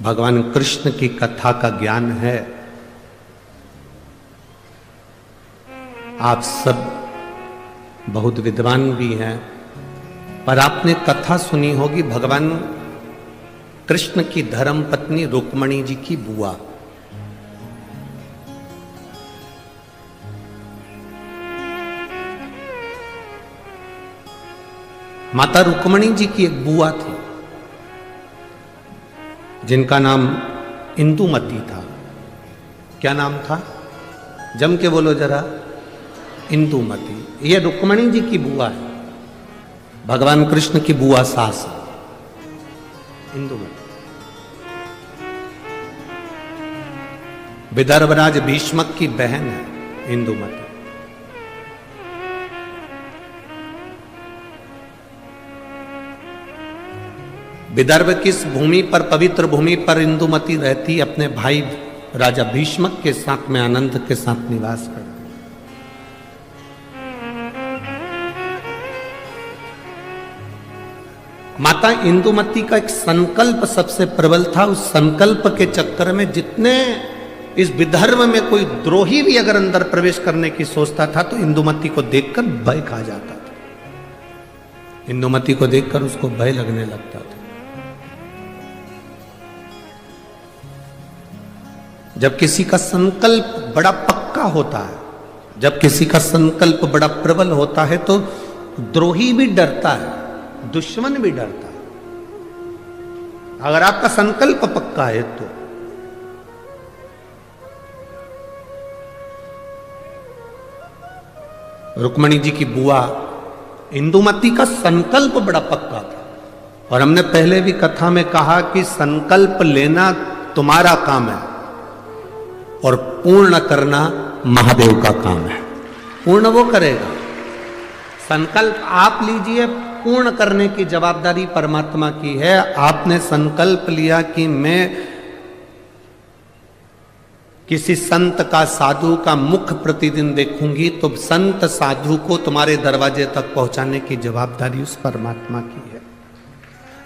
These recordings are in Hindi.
भगवान कृष्ण की कथा का ज्ञान है। आप सब बहुत विद्वान भी हैं, पर आपने कथा सुनी होगी भगवान कृष्ण की धर्म पत्नी रुक्मणी जी की बुआ। माता रुक्मणी जी की एक बुआ थी जिनका नाम इंदुमती था। क्या नाम था? जम के बोलो जरा। इंदुमती। यह रुक्मणी जी की बुआ है, भगवान कृष्ण की बुआ सास इंदुमती। विदर्भराज भीष्मक की बहन है इंदुमती। विदर्भ किस भूमि पर, पवित्र भूमि पर इंदुमती रहती? अपने भाई राजा भीष्मक के साथ में आनंद के साथ निवास करती। माता इंदुमती का एक संकल्प सबसे प्रबल था। उस संकल्प के चक्कर में जितने इस विदर्भ में कोई द्रोही भी अगर अंदर प्रवेश करने की सोचता था तो इंदुमती को देखकर भय खा जाता था। इंदुमती को देखकर उसको भय लगने लगता था। जब किसी का संकल्प बड़ा पक्का होता है, जब किसी का संकल्प बड़ा प्रबल होता है तो द्रोही भी डरता है, दुश्मन भी डरता है। अगर आपका संकल्प पक्का है तो रुक्मणी जी की बुआ इंदुमती का संकल्प बड़ा पक्का था। और हमने पहले भी कथा में कहा कि संकल्प लेना तुम्हारा काम है और पूर्ण करना महादेव का काम है। पूर्ण वो करेगा। संकल्प आप लीजिए, पूर्ण करने की जवाबदारी परमात्मा की है। आपने संकल्प लिया कि मैं किसी संत का, साधु का मुख प्रतिदिन देखूंगी, तो संत साधु को तुम्हारे दरवाजे तक पहुंचाने की जवाबदारी उस परमात्मा की है।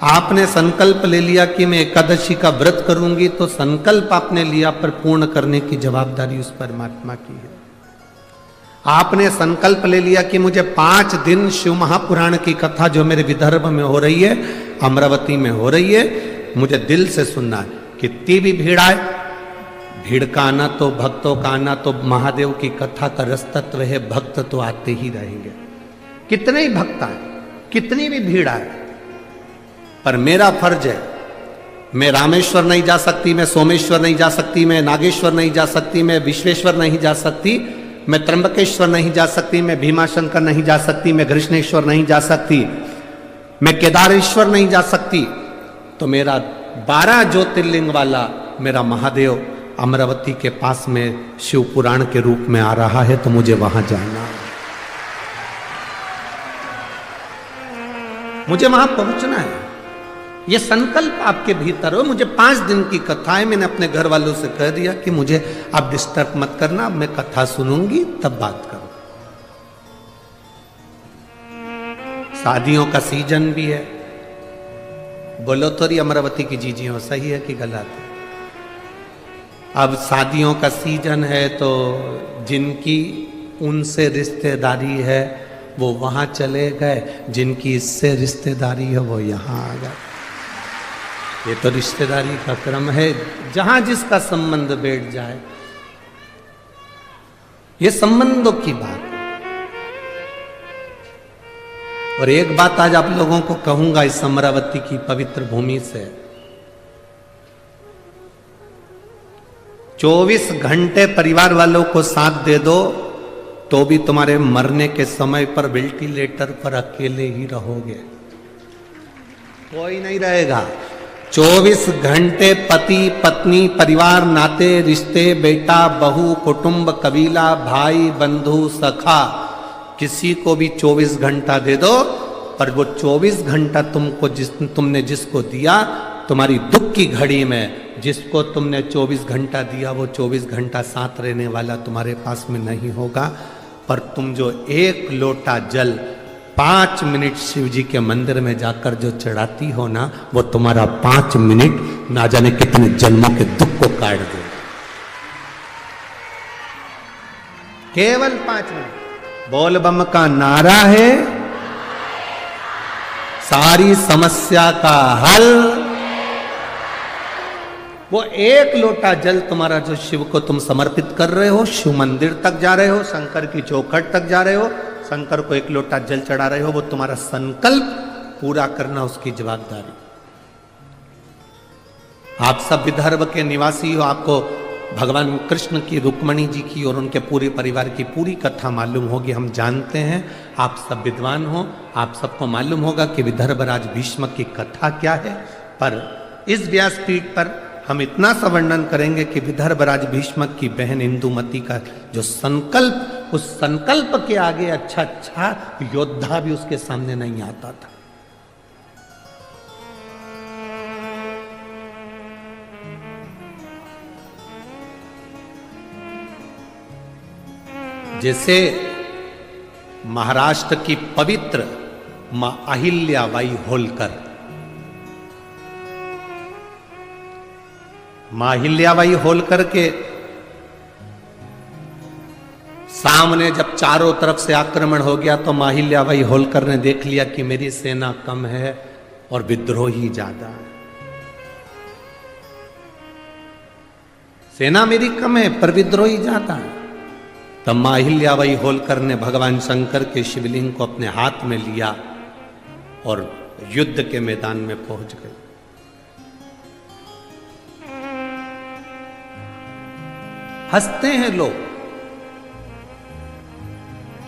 आपने संकल्प ले लिया कि मैं एकादशी का व्रत करूंगी, तो संकल्प आपने लिया पर पूर्ण करने की जवाबदारी उस परमात्मा की है। आपने संकल्प ले लिया कि मुझे 5 दिन शिव महापुराण की कथा जो मेरे विदर्भ में हो रही है, अमरावती में हो रही है, मुझे दिल से सुनना है। कितनी भी भीड़ आए, भीड़ का आना तो, भक्तों का आना तो, महादेव की कथा का रस तत्व है, भक्त तो आते ही रहेंगे। कितने ही भक्त आए, कितनी भी भीड़ आए, पर मेरा फर्ज है, मैं रामेश्वर नहीं जा सकती, मैं सोमेश्वर नहीं जा सकती, मैं नागेश्वर नहीं जा सकती, मैं विश्वेश्वर नहीं जा सकती, मैं त्र्यंबकेश्वर नहीं जा सकती, मैं भीमाशंकर नहीं जा सकती, मैं कृष्णेश्वर नहीं जा सकती, मैं केदारेश्वर नहीं जा सकती, तो मेरा 12 ज्योतिर्लिंग वाला मेरा महादेव अमरावती के पास में शिव पुराण के रूप में आ रहा है, तो मुझे वहां जाना, मुझे वहां पहुंचना है। ये संकल्प आपके भीतर हो। मुझे 5 दिन की कथा है, मैंने अपने घर वालों से कह दिया कि मुझे आप डिस्टर्ब मत करना, अब मैं कथा सुनूंगी तब बात करूं। शादियों का सीजन भी है। बोलो तो अमरावती की जीजियों, सही है कि गलत है? अब शादियों का सीजन है तो जिनकी उनसे रिश्तेदारी है वो वहां चले गए, जिनकी इससे रिश्तेदारी है वो यहां आ गए। ये तो रिश्तेदारी का क्रम है, जहां जिसका संबंध बैठ जाए। ये संबंधों की बात है। और एक बात आज आप लोगों को कहूंगा इस अमरावती की पवित्र भूमि से, 24 घंटे परिवार वालों को साथ दे दो तो भी तुम्हारे मरने के समय पर वेंटिलेटर पर अकेले ही रहोगे, कोई नहीं रहेगा। 24 घंटे पति पत्नी, परिवार, नाते रिश्ते, बेटा बहू, कुटुंब, कबीला, भाई बंधु, सखा, किसी को भी 24 घंटा दे दो, पर वो 24 घंटा तुमने जिसको दिया, तुम्हारी दुख की घड़ी में जिसको तुमने 24 घंटा दिया, वो 24 घंटा साथ रहने वाला तुम्हारे पास में नहीं होगा। पर तुम जो 1 लोटा जल 5 मिनट शिव जी के मंदिर में जाकर जो चढ़ाती हो ना, वो तुम्हारा 5 मिनट ना जाने कितने जन्मों के दुख को काट दे। केवल 5 मिनट बोल बम का नारा है, सारी समस्या का हल। वो एक लोटा जल तुम्हारा जो शिव को तुम समर्पित कर रहे हो, शिव मंदिर तक जा रहे हो, शंकर की चौखट तक जा रहे हो, शंकर को एक लोटा जल चढ़ा रहे हो, वो तुम्हारा संकल्प पूरा करना उसकी जवाबदारी। आप सब विदर्भ के निवासी हो, आपको भगवान कृष्ण की, रुक्मणी जी की और उनके पूरे परिवार की पूरी कथा मालूम होगी, हम जानते हैं। आप सब विद्वान हो, आप सबको मालूम होगा कि विदर्भ राज भीष्म की कथा क्या है। पर इस व्यासपीठ पर हम इतना सा वर्णन करेंगे कि विदर्भ राज भीष्म की बहन इंदुमती का जो संकल्प, उस संकल्प के आगे अच्छा योद्धा भी उसके सामने नहीं आता था। जैसे महाराष्ट्र की पवित्र मां अहिल्याबाई होलकर, मां अहिल्याबाई होलकर के सामने जब चारों तरफ से आक्रमण हो गया तो मां अहिल्याबाई होलकर ने देख लिया कि मेरी सेना कम है और विद्रोही ज्यादा है। सेना मेरी कम है पर विद्रोही ज्यादा है। तब मां अहिल्याबाई होलकर ने भगवान शंकर के शिवलिंग को अपने हाथ में लिया और युद्ध के मैदान में पहुंच गई। हंसते हैं लोग,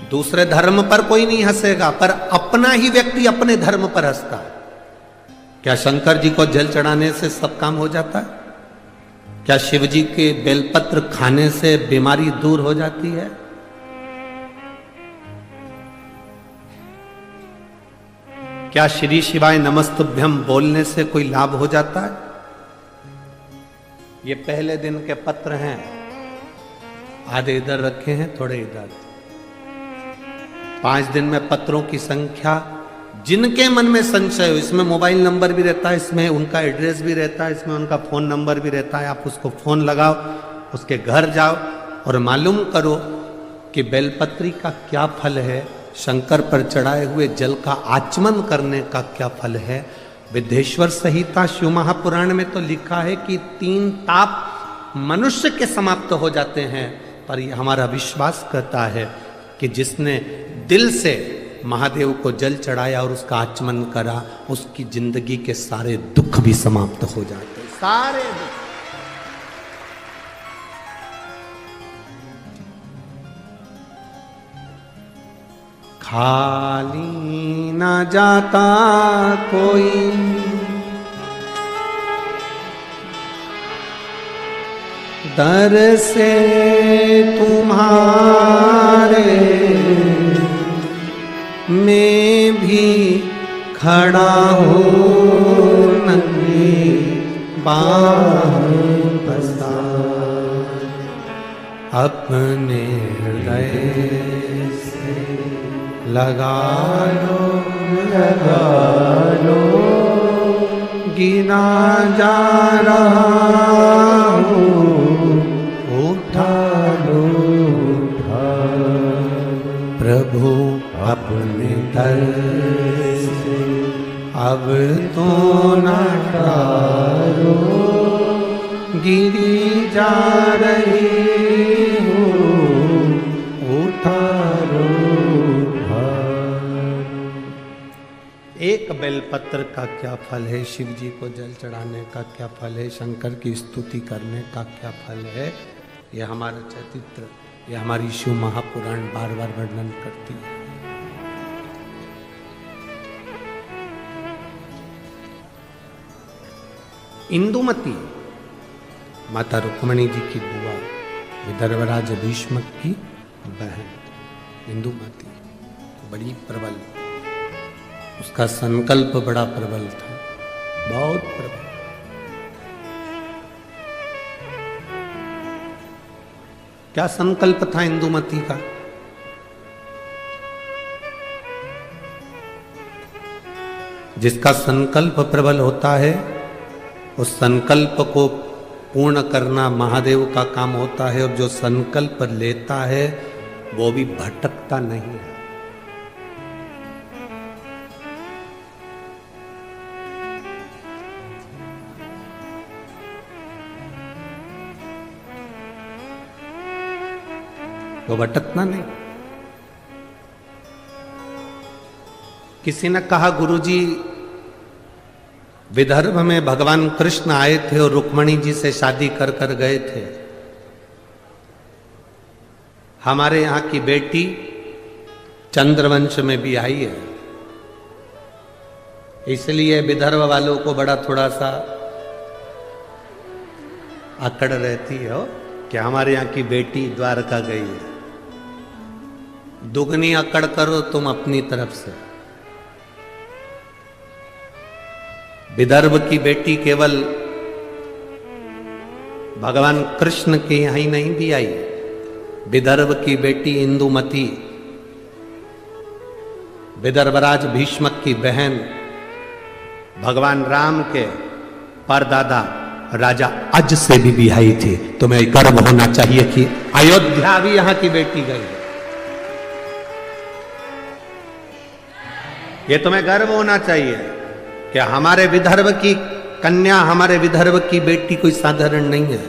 दूसरे धर्म पर कोई नहीं हंसेगा, पर अपना ही व्यक्ति अपने धर्म पर हंसता है। क्या शंकर जी को जल चढ़ाने से सब काम हो जाता है? क्या शिव जी के बेलपत्र खाने से बीमारी दूर हो जाती है? क्या श्री शिवाय नमस्तुभ्यम बोलने से कोई लाभ हो जाता है? ये पहले दिन के पत्र हैं, आधे इधर रखे हैं, थोड़े इधर। 5 दिन में पत्रों की संख्या, जिनके मन में संशय हो, इसमें मोबाइल नंबर भी रहता है, इसमें उनका एड्रेस भी रहता है, इसमें उनका फोन नंबर भी रहता है। आप उसको फोन लगाओ, उसके घर जाओ और मालूम करो कि बेलपत्री का क्या फल है, शंकर पर चढ़ाए हुए जल का आचमन करने का क्या फल है। विद्येश्वर संहिता शिव महापुराण में तो लिखा है कि 3 ताप मनुष्य के समाप्त हो जाते हैं, पर यह हमारा विश्वास करता है कि जिसने दिल से महादेव को जल चढ़ाया और उसका आचमन करा, उसकी जिंदगी के सारे दुख भी समाप्त हो जाते, सारे दुख। खाली ना जाता कोई दर से तुम्हारे, मैं भी खड़ा हूँ नंगी बाहें पसार, अपने हृदय से लगा लो गिना जा रहा हूँ, उठा लो प्रभु अपने दर से, अब तो न टालो गिरी जा रही हूँ, उठा लो। एक बेलपत्र का क्या फल है, शिव जी को जल चढ़ाने का क्या फल है, शंकर की स्तुति करने का क्या फल है, यह हमारा चरित्र, यह हमारी शिव महापुराण बार बार वर्णन करती है। इंदुमती माता रुक्मणी जी की बुआ, विदर्भराज भीष्म की बहन इंदुमती बड़ी प्रबल, उसका संकल्प बड़ा प्रबल था, बहुत प्रबल। क्या संकल्प था इंदुमती का? जिसका संकल्प प्रबल होता है उस संकल्प को पूर्ण करना महादेव का काम होता है, और जो संकल्प लेता है वो भी भटकता नहीं है। वो भटकना नहीं। किसी ने कहा, गुरुजी विदर्भ में भगवान कृष्ण आए थे और रुक्मणी जी से शादी कर कर गए थे। हमारे यहां की बेटी चंद्रवंश में भी आई है, इसलिए विदर्भ वालों को बड़ा थोड़ा सा अकड़ रहती है कि हमारे यहां की बेटी द्वारका गई है। दुगनी अकड़ करो तुम अपनी तरफ से। विदर्भ की बेटी केवल भगवान कृष्ण के यहां ही नहीं भी आई, विदर्भ की बेटी इंदुमती, विदर्भराज भीष्मक की बहन, भगवान राम के परदादा राजा अज से भी आई थी। तुम्हें गर्व होना चाहिए कि अयोध्या भी यहां की बेटी गई है। ये तुम्हें गर्व होना चाहिए कि हमारे विदर्भ की कन्या, हमारे विदर्भ की बेटी कोई साधारण नहीं है।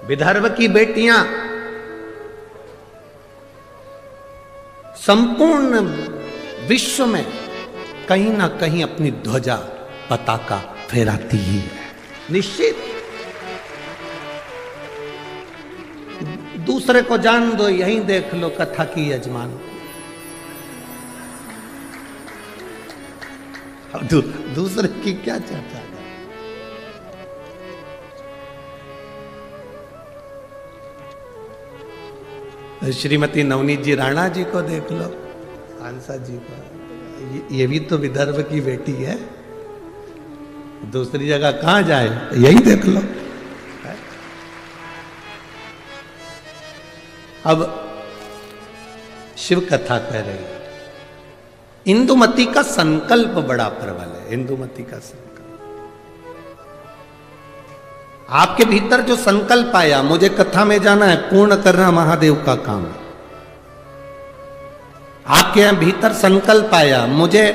विदर्भ की बेटियां संपूर्ण विश्व में कहीं ना कहीं अपनी ध्वजा पताका फहराती ही है, निश्चित। दूसरे को जान दो, यहीं देख लो कथा की यजमान। अब दूसरे की क्या चर्चा है। श्रीमती नवनीत जी राणा जी को देख लो, सांसद जी को, ये भी तो विदर्भ की बेटी है। दूसरी जगह कहां जाए, यही देख लो। अब शिव कथा कह रही है, इंदुमती का संकल्प बड़ा प्रबल है। इंदुमती का संकल्प, आपके भीतर जो संकल्प आया, मुझे कथा में जाना है, पूर्ण करना महादेव का काम है। आपके यहां भीतर संकल्प आया, मुझे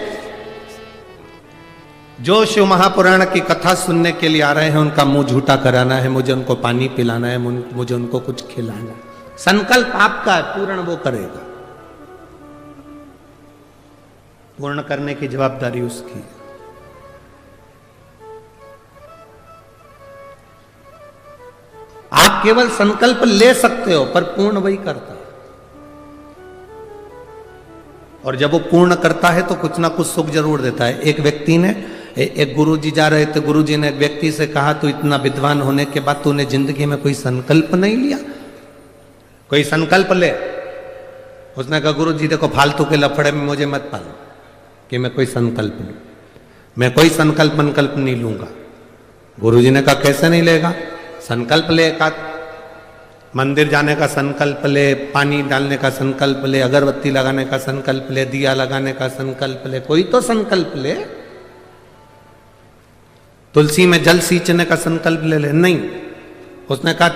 जो शिव महापुराण की कथा सुनने के लिए आ रहे हैं उनका मुंह झूठा कराना है, मुझे उनको पानी पिलाना है, मुझे उनको कुछ खिलाना है। संकल्प आपका है, पूर्ण वो करेगा। पूर्ण करने की जवाबदारी उसकी। आप केवल संकल्प ले सकते हो, पर पूर्ण वही करता है। और जब वो पूर्ण करता है तो कुछ ना कुछ सुख जरूर देता है। एक व्यक्ति ने, एक गुरुजी जा रहे थे, गुरुजी ने एक व्यक्ति से कहा, तू इतना विद्वान होने के बाद तूने जिंदगी में कोई संकल्प नहीं लिया, कोई संकल्प ले। उसने कहा, गुरुजी देखो फालतू के लफड़े में मुझे मत पालो कि मैं कोई संकल्प लूं, मैं कोई संकल्प नहीं लूंगा। गुरुजी ने कहा, कैसे नहीं लेगा? संकल्प ले, एकाध मंदिर जाने का संकल्प ले, पानी डालने का संकल्प ले, अगरबत्ती लगाने का संकल्प ले, दिया लगाने का संकल्प ले, कोई तो संकल्प ले। तुलसी में जल सींचने का संकल्प ले ले। नहीं, उसने कहा,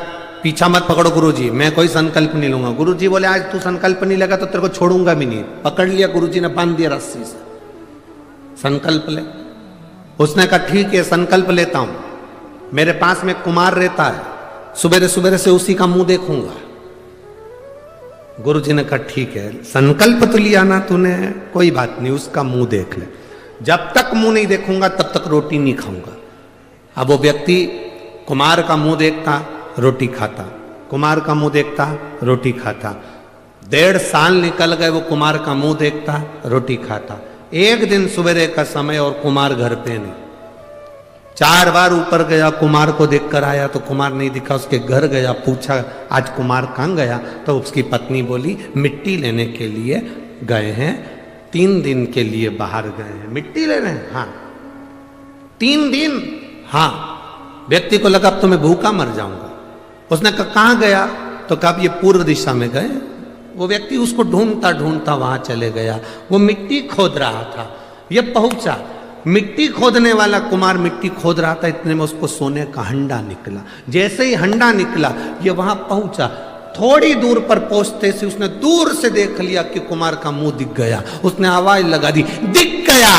पीछा मत पकड़ो गुरुजी, मैं कोई संकल्प नहीं लूंगा। गुरुजी बोले, आज तू संकल्प नहीं लेगा तो तेरे को छोड़ूंगा भी नहीं। पकड़ लिया गुरुजी ने, बांध दिया रस्सी से। संकल्प ले। उसने कहा, ठीक है संकल्प लेता हूं। मेरे पास में कुमार रहता है, सुबह सुबह से उसी का मुंह देखूंगा। गुरुजी ने कहा, ठीक है संकल्प तो लिया ना तूने, कोई बात नहीं, उसका मुंह देख ले। जब तक मुंह नहीं देखूंगा तब तक रोटी नहीं खाऊंगा। अब वो व्यक्ति कुमार का मुंह देखता, रोटी खाता, कुमार का मुंह देखता, रोटी खाता। 1.5 साल निकल गए, वो कुमार का मुंह देखता, रोटी खाता। एक दिन सवेरे का समय और कुमार घर पे नहीं। 4 बार ऊपर गया, कुमार को देखकर आया तो कुमार नहीं दिखा। उसके घर गया, पूछा आज कुमार कहाँ गया? तो उसकी पत्नी बोली, मिट्टी लेने के लिए गए हैं, 3 दिन के लिए बाहर गए हैं। मिट्टी ले रहे हैं? हाँ। 3 दिन? हाँ। व्यक्ति को लगा अब तो मैं भूखा मर जाऊंगा। उसने कहा, कहाँ गया? तो कब ये पूर्व दिशा में गए। वो व्यक्ति उसको ढूंढता ढूंढता वहां चले गया। वो मिट्टी खोद रहा था, ये पहुंचा। मिट्टी खोदने वाला कुमार मिट्टी खोद रहा था, इतने में उसको सोने का हंडा निकला। जैसे ही हंडा निकला ये वहां पहुंचा। थोड़ी दूर पर पहुंचते से उसने दूर से देख लिया कि कुमार का मुंह दिख गया। उसने आवाज लगा दी, दिख गया।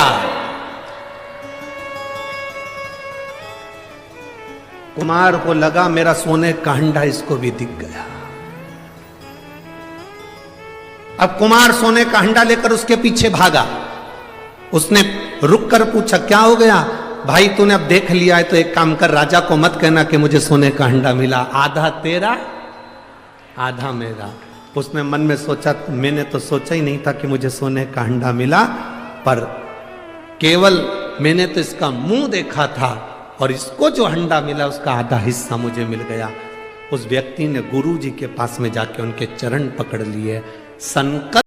कुमार को लगा मेरा सोने का हंडा इसको भी दिख गया। अब कुमार सोने का हंडा लेकर उसके पीछे भागा। उसने रुक कर पूछा, क्या हो गया भाई, तूने अब देख लिया है तो एक काम कर, राजा को मत कहना कि मुझे सोने का हंडा मिला, आधा तेरा आधा मेरा। उसने मन में सोचा, मैंने तो सोचा ही नहीं था कि मुझे सोने का हंडा मिला, पर केवल मैंने तो इसका मुंह देखा था और इसको जो हंडा मिला उसका आधा हिस्सा मुझे मिल गया। उस व्यक्ति ने गुरु जी के पास में जाके उनके चरण पकड़ लिए। संकल्प